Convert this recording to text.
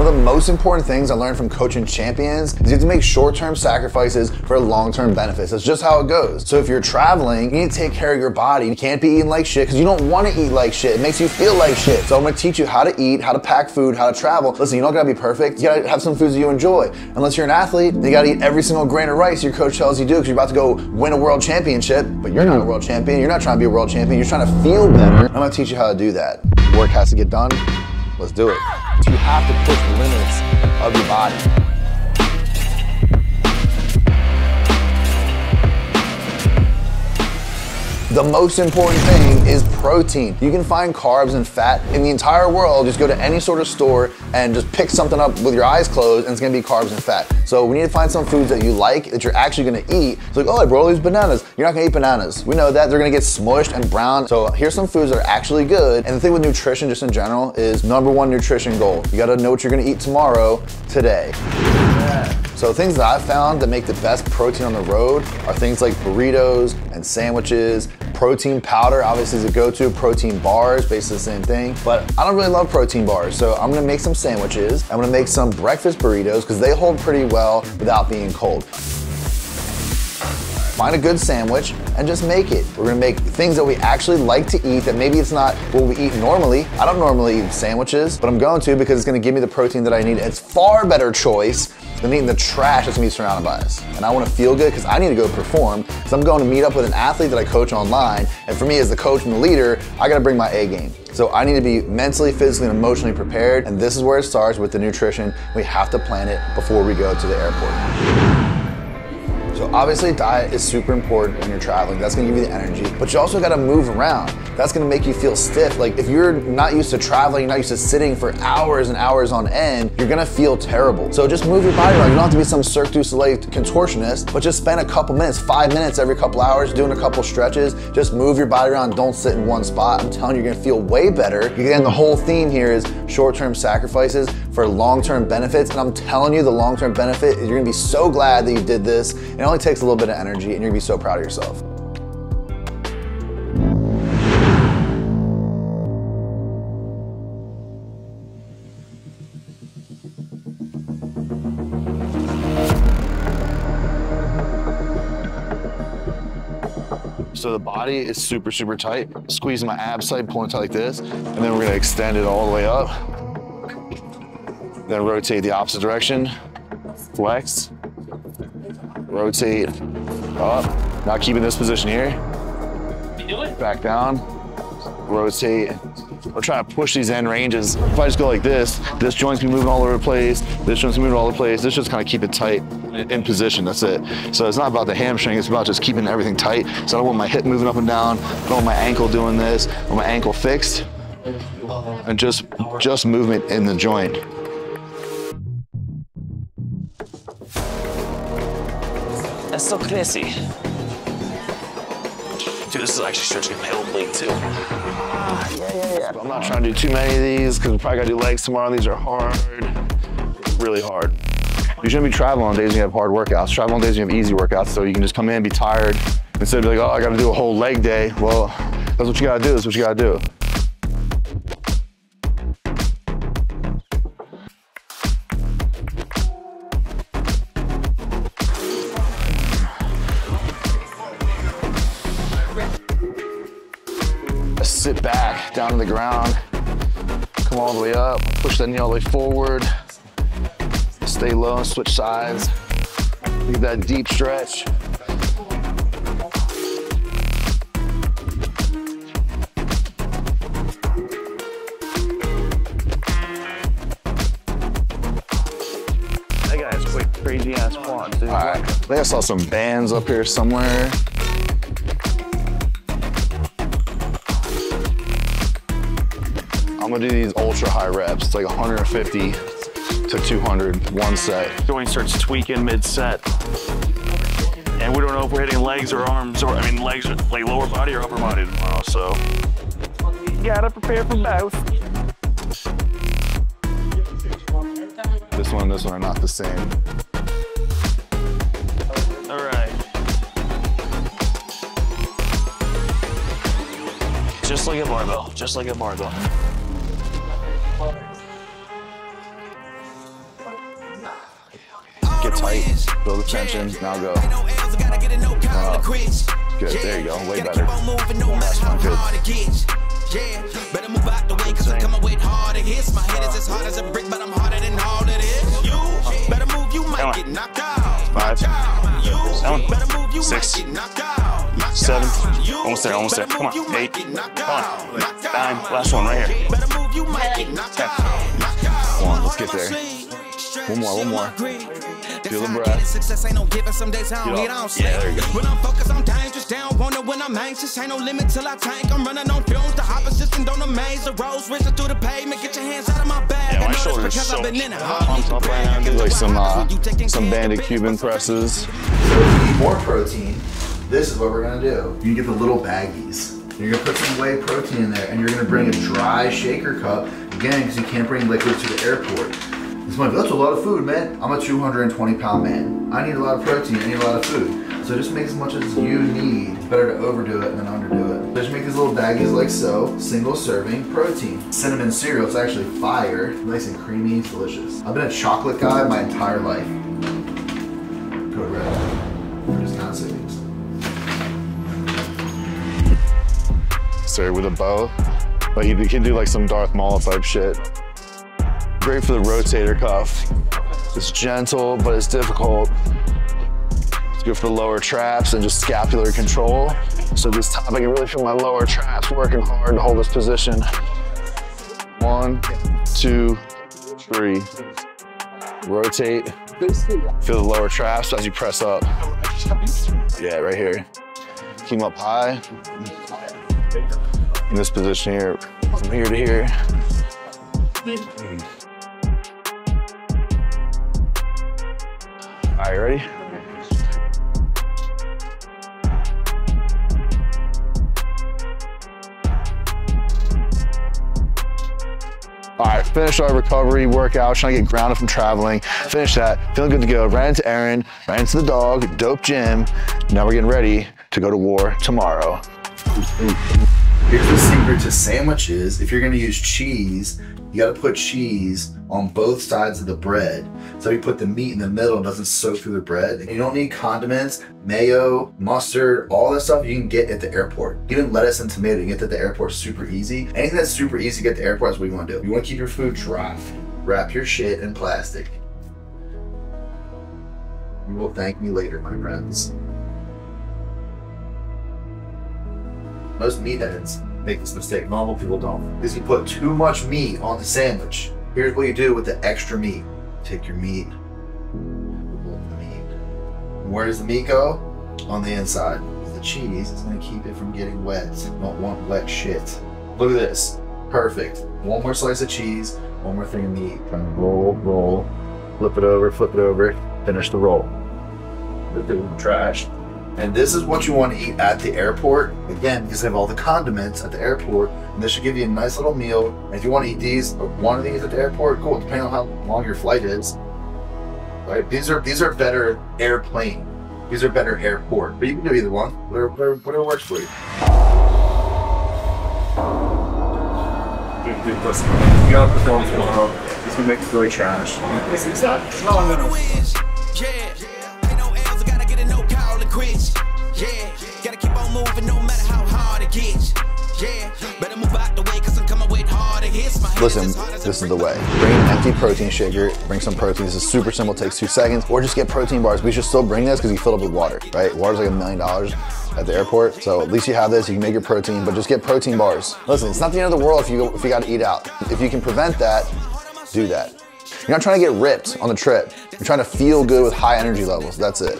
of the most important things I learned from coaching champions is you have to make short-term sacrifices for long-term benefits. That's just how it goes. So if you're traveling, you need to take care of your body. You can't be eating like shit because you don't want to eat like shit. It makes you feel like shit. So I'm gonna teach you how to eat, how to pack food, how to travel. Listen, you don't gotta be perfect. You gotta have some foods that you enjoy. Unless you're an athlete, you gotta eat every single grain of rice your coach tells you to do because you're about to go win a world championship, but you're not a world champion. You're not trying to be a world champion. You're trying to feel better. I'm gonna teach you how to do that. Work has to get done. Let's do it. You have to push the limits of your body. The most important thing is protein. You can find carbs and fat in the entire world. Just go to any sort of store and just pick something up with your eyes closed and it's gonna be carbs and fat. So we need to find some foods that you like, that you're actually gonna eat. It's like, oh, I brought all these bananas. You're not gonna eat bananas. We know that, they're gonna get smushed and brown. So here's some foods that are actually good. And the thing with nutrition just in general is #1 nutrition goal. You gotta know what you're gonna eat tomorrow, today. So things that I've found that make the best protein on the road are things like burritos and sandwiches. Protein powder obviously is a go-to. Protein bars, basically the same thing. But I don't really love protein bars, so I'm gonna make some sandwiches. I'm gonna make some breakfast burritos because they hold pretty well without being cold. Find a good sandwich and just make it. We're gonna make things that we actually like to eat that maybe it's not what we eat normally. I don't normally eat sandwiches, but I'm going to because it's gonna give me the protein that I need. It's far better choice than eating the trash that's gonna be surrounded by us. And I wanna feel good because I need to go perform because I'm going to meet up with an athlete that I coach online. And for me as the coach and the leader, I gotta bring my A game. So I need to be mentally, physically, and emotionally prepared. And this is where it starts with the nutrition. We have to plan it before we go to the airport. So obviously diet is super important when you're traveling. That's gonna give you the energy, but you also gotta move around. That's gonna make you feel stiff. Like if you're not used to traveling, you're not used to sitting for hours and hours on end, you're gonna feel terrible. So just move your body around. You don't have to be some Cirque du Soleil contortionist, but just spend a couple minutes, 5 minutes every couple hours doing a couple stretches. Just move your body around, don't sit in one spot. I'm telling you, you're gonna feel way better. Again, the whole theme here is short-term sacrifices for long-term benefits. And I'm telling you, the long-term benefit is you're gonna be so glad that you did this. It only takes a little bit of energy and you're gonna be so proud of yourself. So the body is super, super tight. Squeezing my abs tight, pulling tight like this, and then we're gonna extend it all the way up. Then rotate the opposite direction, flex, rotate up. Now keeping this position here. Back down, rotate. We're trying to push these end ranges. If I just go like this joint's gonna be moving all over the place, this joint's moving all over the place, this just kind of keep it tight in position, that's it. So it's not about the hamstring, it's about just keeping everything tight. So I don't want my hip moving up and down, I don't want my ankle doing this, I want my ankle fixed, and just movement in the joint. That's so classy. Dude, this is actually stretching my oblique too. Yeah. I'm not trying to do too many of these because we probably gotta do legs tomorrow. These are hard, really hard. You shouldn't be traveling on days when you have hard workouts. Travel on days when you have easy workouts so you can just come in and be tired instead of be like, oh, I gotta do a whole leg day. Well, that's what you gotta do, that's what you gotta do. Sit back, down to the ground, come all the way up, push that knee all the way forward, stay low, switch sides, get that deep stretch. That guy has quick, crazy ass quads, dude. All right, I think I saw some bands up here somewhere. I'm gonna do these ultra high reps. It's like 150 to 200, one set. Joint starts tweaking mid-set. And we don't know if we're hitting legs or arms, or I mean legs, like lower body or upper body tomorrow, so. You gotta prepare for both. This one and this one are not the same. All right. Just like a barbell, just like a barbell. tight, build the tension, now go. Good, there you go, way better. That's not good. Yeah, better move out the way, cause I'm coming with harder hits. My head is as hard as a brick, but I'm harder than all that is. You better move, you might get knocked out. 5, 7, 6, 7, almost there, come on, 8, come on, 9, last one right here. 10. Come on, let's get there. One more. Feel the breath. Success ain't no given, some days I don't Get need, I up. don't sleep. Yeah, there you go. When I'm focused, I'm dangerous, down, wonder when I'm anxious. Ain't no limit till I tank, I'm running on fumes. The opposition don't amaze, the roads racing through the pavement. Get your hands out of my bag. Yeah, I my know shoulders this because so I've been in it. pumped up right now. Do like some banded Cuban presses. So if you need more protein, this is what we're gonna do. You get the little baggies. You're gonna put some whey protein in there, and you're gonna bring a dry shaker cup, again, because you can't bring liquids to the airport. This might be, that's a lot of food, man. I'm a 220-pound man. I need a lot of protein, I need a lot of food. So just make as much as you need. It's better to overdo it than underdo it. So just make these little baggies like so, single serving protein. Cinnamon cereal, it's actually fire. Nice and creamy, it's delicious. I've been a chocolate guy my entire life. Code red. Discount savings. Started with a bow. Like you can do like some Darth Maul type shit. Great for the rotator cuff. It's gentle, but it's difficult. It's good for the lower traps and just scapular control. So this time I can really feel my lower traps working hard to hold this position. 1, 2, 3. Rotate. Feel the lower traps as you press up. Yeah, right here. Keep them up high. In this position here, from here to here. All right, ready? All right, finish our recovery workout, trying to get grounded from traveling. Finish that, feeling good to go. Ran into Aaron, ran into the dog, dope gym. Now we're getting ready to go to war tomorrow. Here's the secret to sandwiches. If you're gonna use cheese, you gotta put cheese on both sides of the bread. So you put the meat in the middle, it doesn't soak through the bread. You don't need condiments, mayo, mustard, all that stuff you can get at the airport. Even lettuce and tomato, you can get at the airport super easy. Anything that's super easy to get at the airport is what you wanna do. You wanna keep your food dry. Wrap your shit in plastic. You will thank me later, my friends. Most meatheads make this mistake. Normal people don't. Because you put too much meat on the sandwich. Here's what you do with the extra meat. Take your meat. Where does the meat go? On the inside. The cheese is going to keep it from getting wet. You don't want wet shit. Look at this. Perfect. One more slice of cheese. One more thing of meat. Kind of roll. Flip it over. Finish the roll. The trash. And this is what you want to eat at the airport. Again, because they have all the condiments at the airport. And this should give you a nice little meal. And if you want to eat these, or one of these at the airport, cool, depending on how long your flight is. Right? These are better airplane. These are better airport. But you can do either one. Whatever works for you. Dude, listen, you gotta perform tomorrow. This would make it really trash. It's not Yeah, gotta keep on moving no matter how hard it gets. Yeah, better move out the way, cause I'm coming with harder hits. Listen, this is the way. Bring an empty protein shaker, bring some protein. This is super simple, takes 2 seconds. Or just get protein bars. We should still bring this because you fill it up with water, right? Water's like $1 million at the airport. So at least you have this, you can make your protein, but just get protein bars. Listen, it's not the end of the world if you gotta eat out. If you can prevent that, do that. You're not trying to get ripped on the trip. You're trying to feel good with high energy levels, that's it.